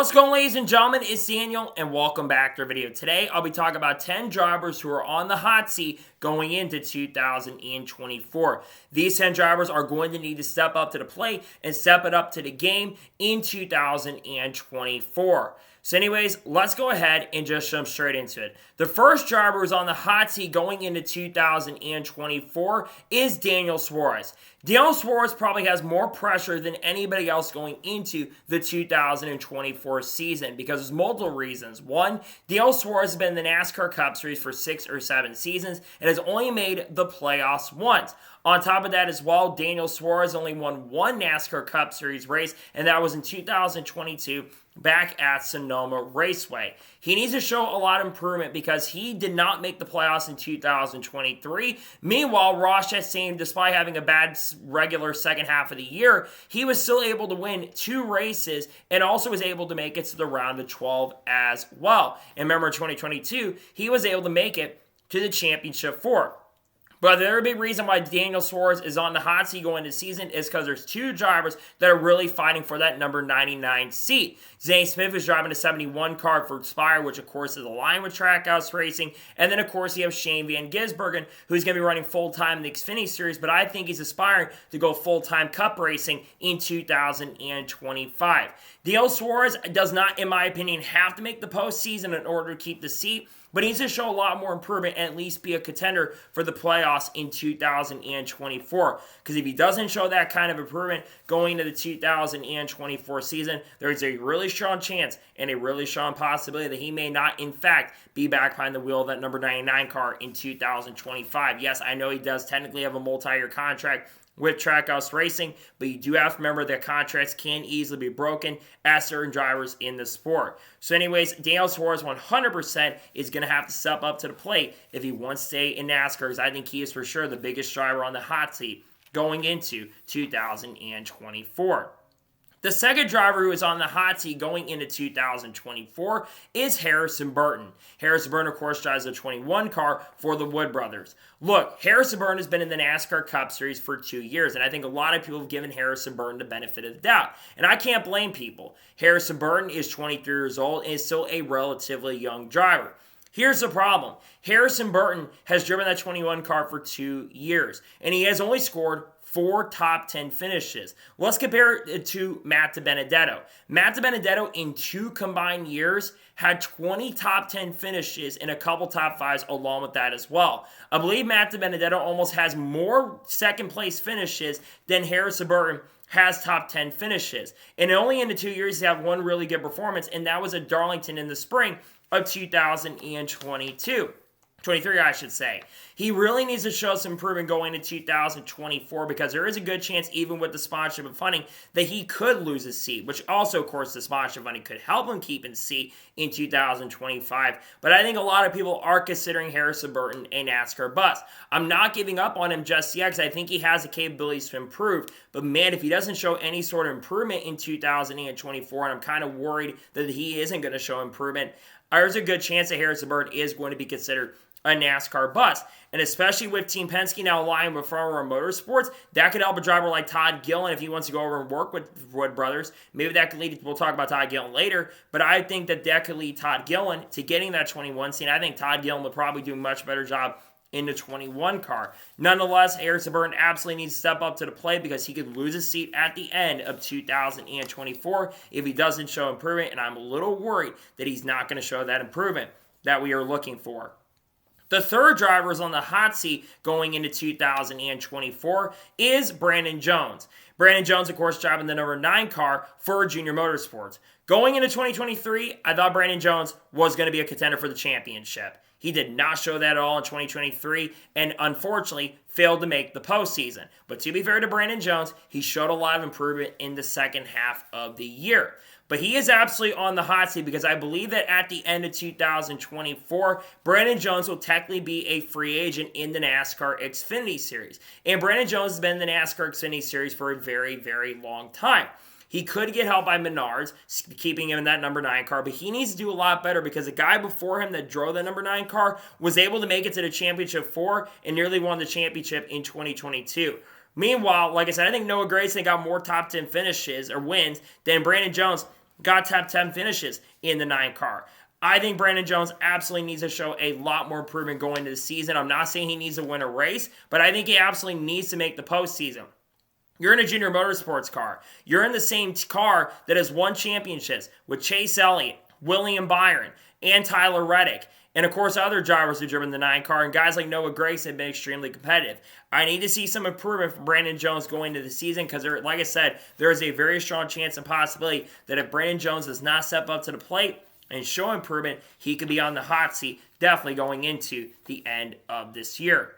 What's going on, ladies and gentlemen? It's Daniel, and welcome back to our video. Today, I'll be talking about 10 drivers who are on the hot seat going into 2024. These 10 drivers are going to need to step up to the plate and step it up to the game in 2024. So anyways, let's go ahead and just jump straight into it. The first driver who's on the hot seat going into 2024 is Daniel Suarez. Daniel Suarez probably has more pressure than anybody else going into the 2024 season because there's multiple reasons. One, Daniel Suarez has been in the NASCAR Cup Series for 6 or 7 seasons and has only made the playoffs once. On top of that as well, Daniel Suarez only won one NASCAR Cup Series race, and that was in 2022 back at Sonoma Raceway. He needs to show a lot of improvement because he did not make the playoffs in 2023. Meanwhile, Ross Chastain, despite having a bad regular second half of the year, he was still able to win 2 races and also was able to make it to the round of 12 as well. And remember, in 2022, he was able to make it to the championship 4. But the other big reason why Daniel Suarez is on the hot seat going into the season is because there's 2 drivers that are really fighting for that number 99 seat. Zane Smith is driving a 71 car for Spire, which of course is aligned with Trackhouse Racing. And then of course you have Shane Van Gisbergen, who's going to be running full-time in the Xfinity Series, but I think he's aspiring to go full-time Cup racing in 2025. Daniel Suarez does not, in my opinion, have to make the postseason in order to keep the seat, but he needs to show a lot more improvement and at least be a contender for the playoffs in 2024. Because if he doesn't show that kind of improvement going into the 2024 season, there's a really strong chance and a really strong possibility that he may not, in fact, be back behind the wheel of that number 99 car in 2025. Yes, I know he does technically have a multi-year contract with Trackhouse Racing, but you do have to remember that contracts can easily be broken as certain drivers in the sport. So anyways, Daniel Suarez 100% is going to have to step up to the plate if he wants to stay in NASCAR, because I think he is for sure the biggest driver on the hot seat going into 2024. The second driver who is on the hot seat going into 2024 is Harrison Burton. Harrison Burton, of course, drives a 21 car for the Wood Brothers. Look, Harrison Burton has been in the NASCAR Cup Series for 2 years, and I think a lot of people have given Harrison Burton the benefit of the doubt. And I can't blame people. Harrison Burton is 23 years old and is still a relatively young driver. Here's the problem. Harrison Burton has driven that 21 car for 2 years, and he has only scored 4 top 10 finishes. Let's compare it to Matt DiBenedetto. Matt DiBenedetto in 2 combined years had 20 top 10 finishes and a couple top 5s along with that as well. I believe Matt DiBenedetto almost has more second place finishes than Harrison Burton has top 10 finishes. And only in the 2 years he had one really good performance, and that was at Darlington in the spring of 2022. 23, I should say. He really needs to show some improvement going into 2024 because there is a good chance, even with the sponsorship and funding, that he could lose his seat, which also, of course, the sponsorship funding could help him keep his seat in 2025. But I think a lot of people are considering Harrison Burton a NASCAR bust. I'm not giving up on him just yet because I think he has the capabilities to improve. But man, if he doesn't show any sort of improvement in 2024, and I'm kind of worried that he isn't going to show improvement, there's a good chance that Harrison Burton is going to be considered a NASCAR bust. And especially with Team Penske now aligned with Front Row Motorsports, that could help a driver like Todd Gillan if he wants to go over and work with Wood Brothers. Maybe that could lead, we'll talk about Todd Gillan later, but I think that could lead Todd Gillan to getting that 21 seat. I think Todd Gillan would probably do a much better job in the 21 car. Nonetheless, Harrison Burton absolutely needs to step up to the plate because he could lose his seat at the end of 2024 if he doesn't show improvement, and I'm a little worried that he's not going to show that improvement that we are looking for. The third driver is on the hot seat going into 2024 is Brandon Jones. Brandon Jones, of course, driving the number 9 car for Junior Motorsports. Going into 2023, I thought Brandon Jones was going to be a contender for the championship. He did not show that at all in 2023 and unfortunately failed to make the postseason. But to be fair to Brandon Jones, he showed a lot of improvement in the second half of the year. But he is absolutely on the hot seat because I believe that at the end of 2024, Brandon Jones will technically be a free agent in the NASCAR Xfinity Series. And Brandon Jones has been in the NASCAR Xfinity Series for a very, very long time. He could get help by Menards, keeping him in that number 9 car, but he needs to do a lot better because the guy before him that drove the number 9 car was able to make it to the championship 4 and nearly won the championship in 2022. Meanwhile, like I said, I think Noah Gragson got more top 10 finishes or wins than Brandon Jones got top 10 finishes in the 9 car. I think Brandon Jones absolutely needs to show a lot more improvement going into the season. I'm not saying he needs to win a race, but I think he absolutely needs to make the postseason. You're in a junior motorsports car. You're in the same car that has won championships with Chase Elliott, William Byron, and Tyler Reddick. And of course, other drivers who've driven the 9 car, and guys like Noah Gragson have been extremely competitive. I need to see some improvement from Brandon Jones going into the season because, like I said, there is a very strong chance and possibility that if Brandon Jones does not step up to the plate and show improvement, he could be on the hot seat definitely going into the end of this year.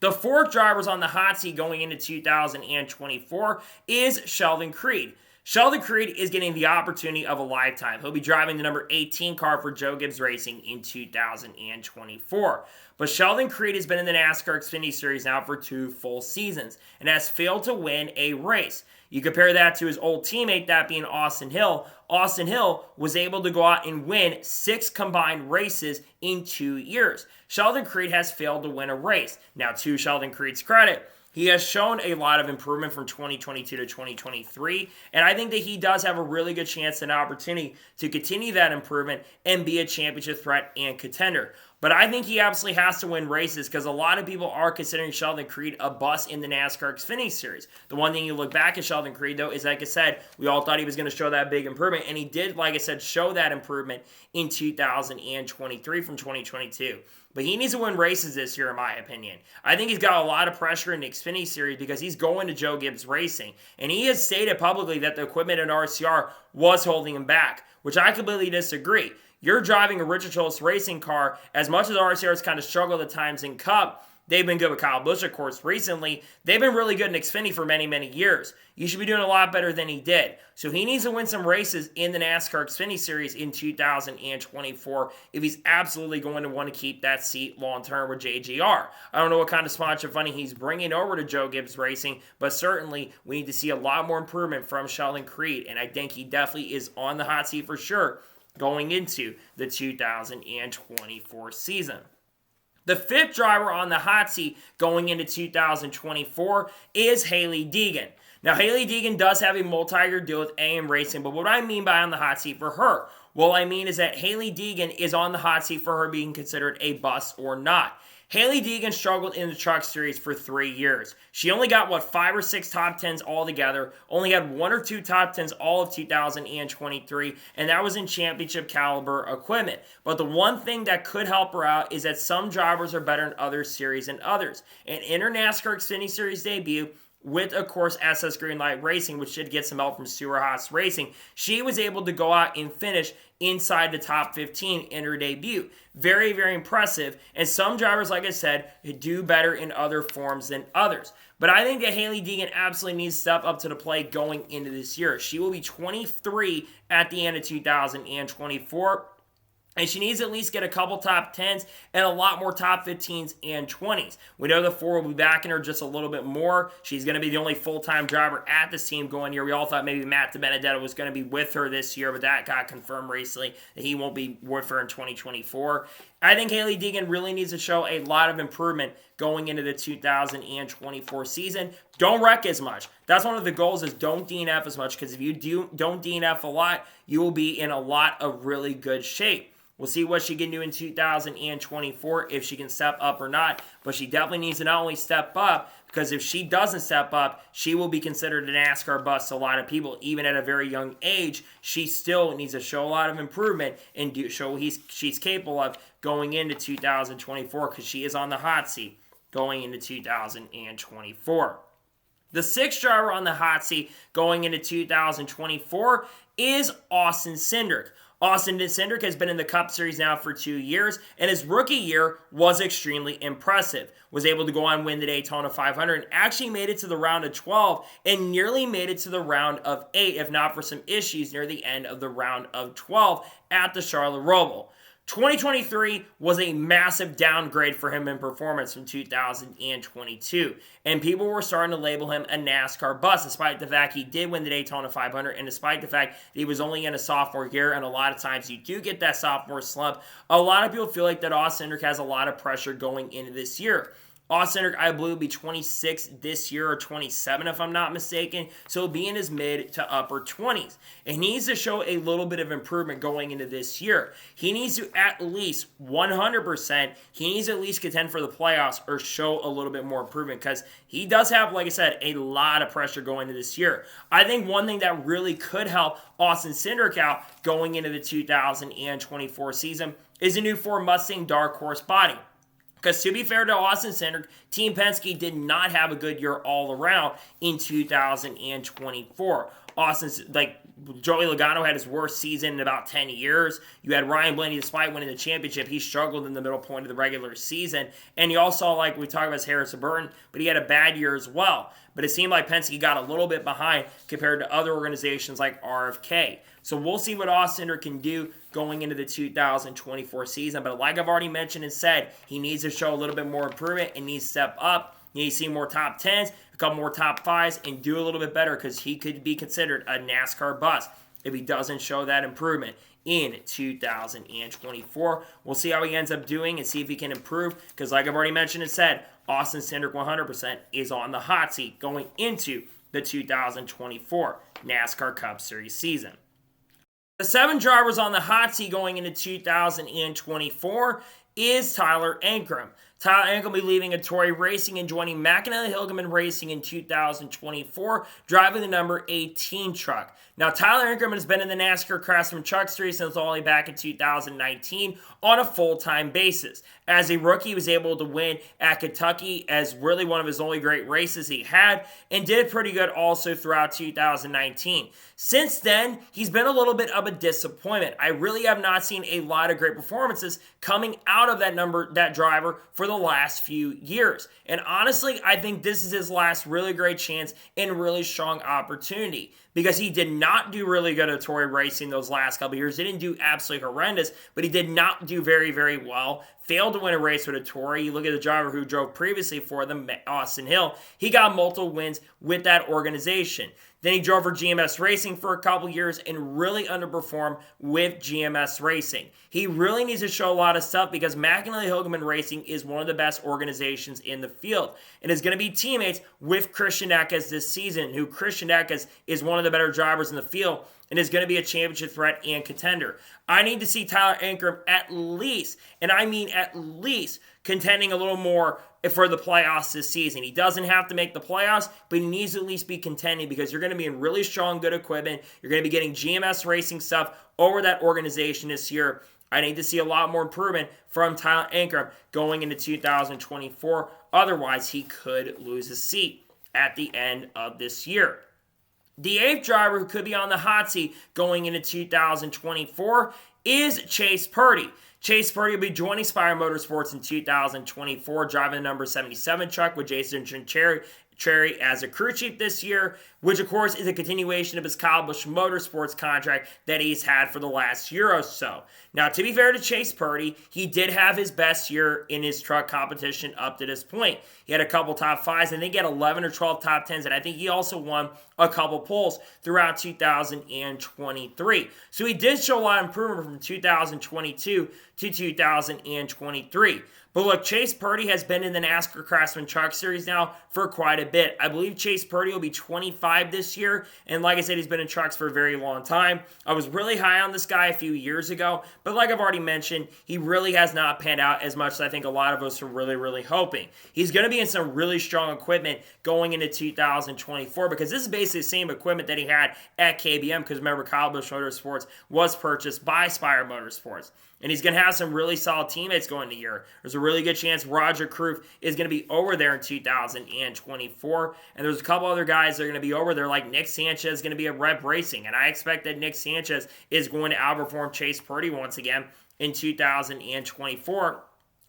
The 4th driver on the hot seat going into 2024 is Sheldon Creed. Sheldon Creed is getting the opportunity of a lifetime. He'll be driving the number 18 car for Joe Gibbs Racing in 2024. But Sheldon Creed has been in the NASCAR Xfinity Series now for 2 full seasons and has failed to win a race. You compare that to his old teammate, that being Austin Hill. Austin Hill was able to go out and win 6 combined races in 2 years. Sheldon Creed has failed to win a race. Now, to Sheldon Creed's credit, he has shown a lot of improvement from 2022 to 2023, and I think that he does have a really good chance and opportunity to continue that improvement and be a championship threat and contender. But I think he absolutely has to win races because a lot of people are considering Sheldon Creed a bust in the NASCAR Xfinity Series. The one thing you look back at Sheldon Creed, though, is like I said, we all thought he was going to show that big improvement, and he did, like I said, show that improvement in 2023 from 2022. But he needs to win races this year, in my opinion. I think he's got a lot of pressure in the Xfinity Series because he's going to Joe Gibbs Racing. And he has stated publicly that the equipment at RCR was holding him back, which I completely disagree. You're driving a Richard Childress racing car. As much as RCR has kind of struggled at times in Cup, they've been good with Kyle Busch, of course, recently. They've been really good in Xfinity for many, many years. You should be doing a lot better than he did. So he needs to win some races in the NASCAR Xfinity Series in 2024 if he's absolutely going to want to keep that seat long-term with JGR. I don't know what kind of sponsorship funding he's bringing over to Joe Gibbs Racing, but certainly we need to see a lot more improvement from Sheldon Creed, and I think he definitely is on the hot seat for sure going into the 2024 season. The 5th driver on the hot seat going into 2024 is Hailie Deegan. Now, Hailie Deegan does have a multi-year deal with Anem Racing, but what I mean by on the hot seat for her? Well, I mean is that Hailie Deegan is on the hot seat for her being considered a bust or not. Hailie Deegan struggled in the Truck Series for 3 years. She only got, 5 or 6 top 10s altogether, only had 1 or 2 top 10s all of 2023, and that was in championship caliber equipment. But the one thing that could help her out is that some drivers are better in other series than others. And in her NASCAR Xfinity Series debut, with, of course, SS Greenlight Racing, which did get some help from Suarez Racing, she was able to go out and finish inside the top 15 in her debut. Very, very impressive. And some drivers, like I said, do better in other forms than others. But I think that Hailie Deegan absolutely needs to step up to the plate going into this year. She will be 23 at the end of 2024. And she needs to at least get a couple top 10s and a lot more top 15s and 20s. We know the 4 will be backing her just a little bit more. She's going to be the only full-time driver at this team going here. We all thought maybe Matt DiBenedetto was going to be with her this year, but that got confirmed recently that he won't be with her in 2024. I think Hailie Deegan really needs to show a lot of improvement going into the 2024 season. Don't wreck as much. That's one of the goals is don't DNF as much because if you don't DNF a lot, you will be in a lot of really good shape. We'll see what she can do in 2024, if she can step up or not. But she definitely needs to not only step up, because if she doesn't step up, she will be considered an NASCAR bust to a lot of people. Even at a very young age, she still needs to show a lot of improvement and show she's capable of going into 2024, because she is on the hot seat going into 2024. The 6th driver on the hot seat going into 2024 is Austin Cindric. Austin Cindric has been in the Cup Series now for 2 years, and his rookie year was extremely impressive. Was able to go on and win the Daytona 500, and actually made it to the round of 12, and nearly made it to the round of 8, if not for some issues near the end of the round of 12 at the Charlotte Roval. 2023 was a massive downgrade for him in performance from 2022, and people were starting to label him a NASCAR bust, despite the fact he did win the Daytona 500, and despite the fact that he was only in a sophomore year, and a lot of times you do get that sophomore slump. A lot of people feel like that Austin Cindric has a lot of pressure going into this year. Austin Cindric, I believe, will be 26 this year or 27 if I'm not mistaken. So he'll be in his mid to upper 20s. And he needs to show a little bit of improvement going into this year. He needs to at least 100%, he needs to at least contend for the playoffs or show a little bit more improvement because he does have, like I said, a lot of pressure going into this year. I think one thing that really could help Austin Cindric out going into the 2024 season is a new Ford Mustang Dark Horse body. Because to be fair to Austin Cindric, Team Penske did not have a good year all around in 2024. Joey Logano had his worst season in about 10 years. You had Ryan Blaney, despite winning the championship, he struggled in the middle point of the regular season. And you also saw, like we talked about, Harrison Burton, but he had a bad year as well. But it seemed like Penske got a little bit behind compared to other organizations like RFK. So we'll see what Austin Cindric can do going into the 2024 season. But like I've already mentioned and said, he needs to show a little bit more improvement and needs to step up. You need to see more top 10s, a couple more top 5s, and do a little bit better because he could be considered a NASCAR bust if he doesn't show that improvement in 2024. We'll see how he ends up doing and see if he can improve because like I've already mentioned and said, Austin Cindric 100% is on the hot seat going into the 2024 NASCAR Cup Series season. The 7 drivers on the hot seat going into 2024 is Tyler Ankrum. Tyler Ankrum will be leaving Ettore Racing and joining McAnally-Hilgeman Racing in 2024, driving the number 18 truck. Now, Tyler Ankrum has been in the NASCAR Craftsman Truck Series since all the way back in 2019 on a full-time basis. As a rookie, he was able to win at Kentucky as really one of his only great races he had, and did pretty good also throughout 2019. Since then, he's been a little bit of a disappointment. I really have not seen a lot of great performances coming out of that driver for the last few years. And honestly, I think this is his last really great chance and really strong opportunity because he did not do really good at Ettore Racing those last couple years. He didn't do absolutely horrendous, but he did not do very, very well. Failed to win a race with Ettore. You look at the driver who drove previously for them, Austin Hill. He got multiple wins with that organization. Then he drove for GMS Racing for a couple years and really underperformed with GMS Racing. He really needs to show a lot of stuff because McAnally-Hilgeman Racing is one of the best organizations in the field and is going to be teammates with Christian Eckes this season, who Christian Eckes is one of the better drivers in the field and is going to be a championship threat and contender. I need to see Tyler Ankrum at least, and I mean at least, contending a little more for the playoffs this season. He doesn't have to make the playoffs, but he needs to at least be contending because you're going to be in really strong, good equipment. You're going to be getting GMS Racing stuff over that organization this year. I need to see a lot more improvement from Tyler Ankrum going into 2024. Otherwise, he could lose his seat at the end of this year. The 8th driver who could be on the hot seat going into 2024 is Chase Purdy. Chase Purdy will be joining Spire Motorsports in 2024, driving the number 77 truck with Jason Cherry as a crew chief this year, which of course is a continuation of his Kyle Busch Motorsports contract that he's had for the last year or so. Now, to be fair to Chase Purdy, he did have his best year in his truck competition up to this point. He had a couple top 5s, and I think he had 11 or 12 top 10s, and I think he also won a couple poles throughout 2023. So he did show a lot of improvement from 2022 to 2023. But look, Chase Purdy has been in the NASCAR Craftsman Truck Series now for quite a bit. I believe Chase Purdy will be 25 this year, and like I said, he's been in trucks for a very long time. I was really high on this guy a few years ago, but like I've already mentioned, he really has not panned out as much as I think a lot of us were really, really hoping. He's going to be in some really strong equipment going into 2024 because this is basically the same equipment that he had at KBM because remember, Kyle Busch Motorsports was purchased by Spire Motorsports. And he's going to have some really solid teammates going the year. There's a really good chance Roger Kroof is going to be over there in 2024. And there's a couple other guys that are going to be over there, like Nick Sanchez is going to be at Rep Racing. And I expect that Nick Sanchez is going to outperform Chase Purdy once again in 2024.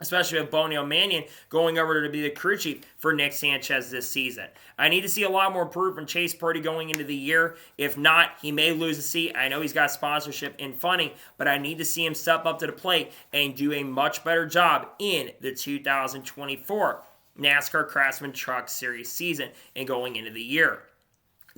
Especially with Bonio Mannion going over to be the crew chief for Nick Sanchez this season. I need to see a lot more improvement from Chase Purdy going into the year. If not, he may lose a seat. I know he's got sponsorship in funding, but I need to see him step up to the plate and do a much better job in the 2024 NASCAR Craftsman Truck Series season and going into the year.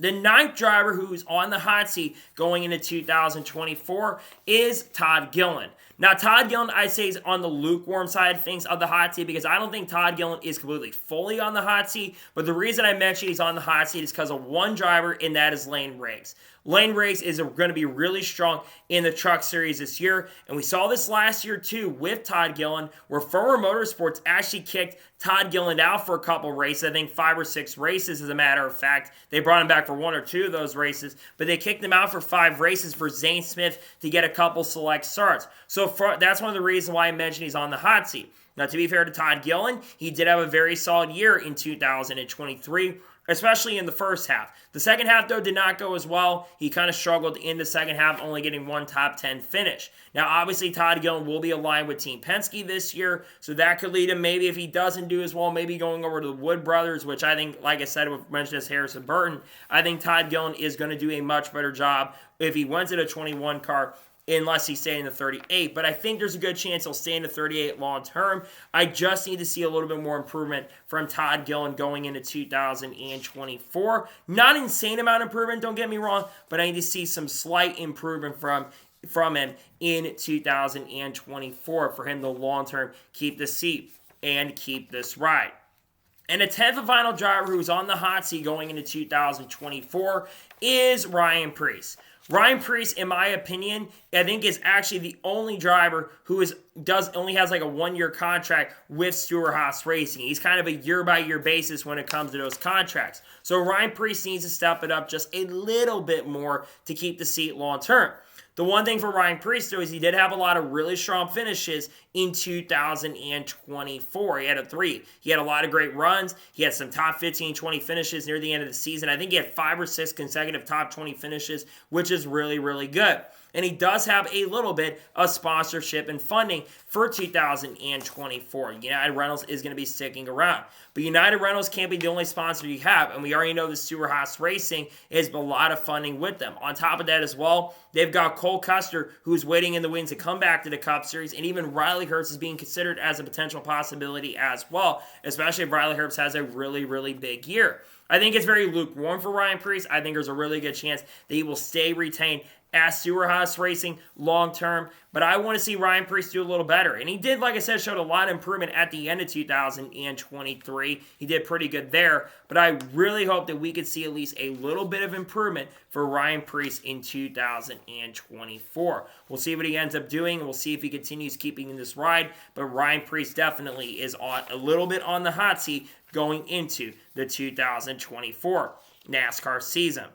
The ninth driver who's on the hot seat going into 2024 is Todd Gillan. Now, Todd Gillan, I'd say, is on the lukewarm side of things of the hot seat because I don't think Todd Gillan is completely fully on the hot seat. But the reason I mentioned he's on the hot seat is because of one driver, and that is Lane Riggs. Lane Riggs is going to be really strong in the Truck Series this year. And we saw this last year, too, with Todd Gillan, where Forward Motorsports actually kicked Todd Gillan out for a couple races. I think 5 or 6 races, as a matter of fact. They brought him back for 1 or 2 of those races, but they kicked him out for 5 races for Zane Smith to get a couple select starts. So that's one of the reasons why I mentioned he's on the hot seat. Now, to be fair to Todd Gillan, he did have a very solid year in 2023, especially in the first half. The second half, though, did not go as well. He kind of struggled in the second half, only getting 1 top 10 finish. Now, obviously, Todd Gillan will be aligned with Team Penske this year, so that could lead him, maybe if he doesn't do as well, maybe going over to the Wood Brothers, which I think, like I said, we've mentioned as Harrison Burton. I think Todd Gillan is going to do a much better job if he went to the 21 car, unless he stayed in the 38. But I think there's a good chance he'll stay in the 38 long term. I just need to see a little bit more improvement from Todd Gillan going into 2024. Not insane amount of improvement, don't get me wrong, but I need to see some slight improvement from him in 2024 for him to long term keep the seat and keep this ride. And the 10th and final driver who's on the hot seat going into 2024 is Ryan Preece. Ryan Preece, in my opinion, I think is actually the only driver who only has like a 1-year contract with Suarez Racing. He's kind of a year-by-year basis when it comes to those contracts. So Ryan Preece needs to step it up just a little bit more to keep the seat long-term. The one thing for Ryan Preece, though, is he did have a lot of really strong finishes in 2024. He had a 3. He had a lot of great runs. He had some top 15, 20 finishes near the end of the season. I think he had 5 or 6 consecutive top 20 finishes, which is really, really good. And he does have a little bit of sponsorship and funding for 2024. United Rentals is going to be sticking around. But United Rentals can't be the only sponsor you have. And we already know the Suarez Racing has a lot of funding with them. On top of that as well, they've got Cole Custer, who's waiting in the wings to come back to the Cup Series. And even Riley Herbst is being considered as a potential possibility as well, especially if Riley Herbst has a really, really big year. I think it's very lukewarm for Ryan Preece. I think there's a really good chance that he will stay retained at Suarez Racing long term, but I want to see Ryan Preece do a little better. And he did, like I said, showed a lot of improvement at the end of 2023. He did pretty good there, but I really hope that we could see at least a little bit of improvement for Ryan Preece in 2024. We'll see what he ends up doing, and we'll see if he continues keeping in this ride, but Ryan Preece definitely is on a little bit on the hot seat going into the 2024 NASCAR season.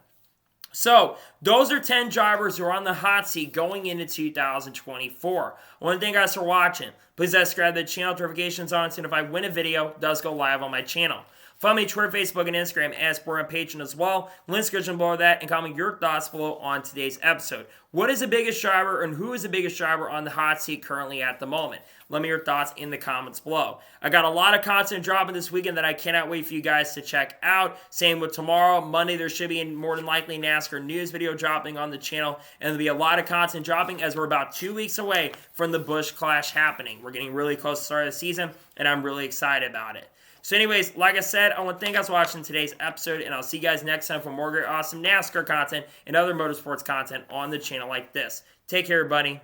So, those are 10 drivers who are on the hot seat going into 2024. I want to thank you guys for watching. Please subscribe to the channel, notifications on, so if I win a video, it does go live on my channel. Follow me on Twitter, Facebook, and Instagram as Burton Patron as well. Links description below that, and comment your thoughts below on today's episode. What is the biggest driver, and who is the biggest driver on the hot seat currently at the moment? Let me know your thoughts in the comments below. I got a lot of content dropping this weekend that I cannot wait for you guys to check out. Same with tomorrow. Monday, there should be more than likely NASCAR news video dropping on the channel. And there'll be a lot of content dropping as we're about 2 weeks away from the Busch Clash happening. We're getting really close to the start of the season, and I'm really excited about it. So anyways, like I said, I want to thank you guys for watching today's episode, and I'll see you guys next time for more great, awesome NASCAR content and other motorsports content on the channel like this. Take care, everybody.